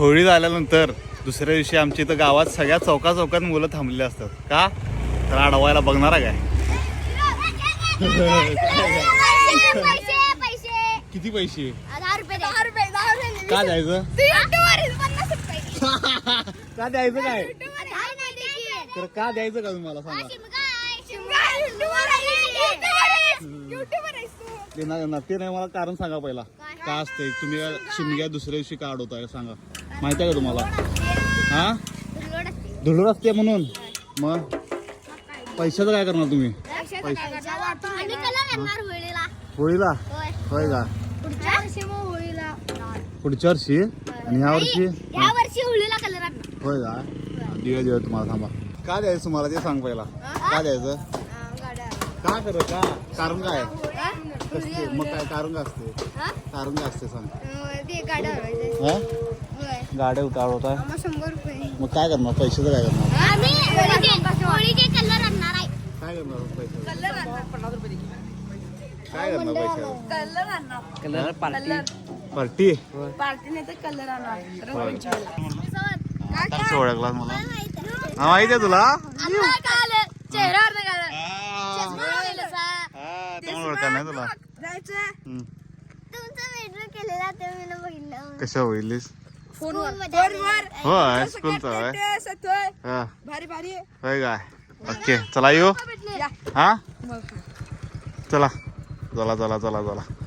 होळी झाल्यानंतर दुसऱ्या दिवशी आमच्या इथं गावात सगळ्या चौकात मुलं थांबलेली असतात का तर अडवायला बघणार काय किती पैसे का द्यायचं का द्यायचं काय तर का द्यायचं का तुम्हाला सांगा ते नाही मला कारण सांगा पहिला का असतंय तुम्ही शिमग्या दुसऱ्या दिवशी का अडवताय सांगा माहिती आहे का तुम्हाला हा धुळूर असते म्हणून मग पैशाचं काय करणार तुम्ही होळीला होय का पुढच्या वर्षी आणि ह्या वर्षी होय का दिव्या तुम्हाला थांबा का द्यायचं तुम्हाला ते सांग पहिला का द्यायचं का करत का कारण काय असते मग काय कारण का असते कारण काय असते सांग गाड्या उतारवताय मग काय करणार पैशाचं काय करणार काय करणार पैसे काय करणार पैशाचं पार्टी नाही तर कलर आणणार ओळखला मला हा माहिती आहे तुला ओळखा नाही तुला कशा होईलीस होय स्कूलचा भारी भारी होय काय ओके चला येऊ हा चला चला चला चला चला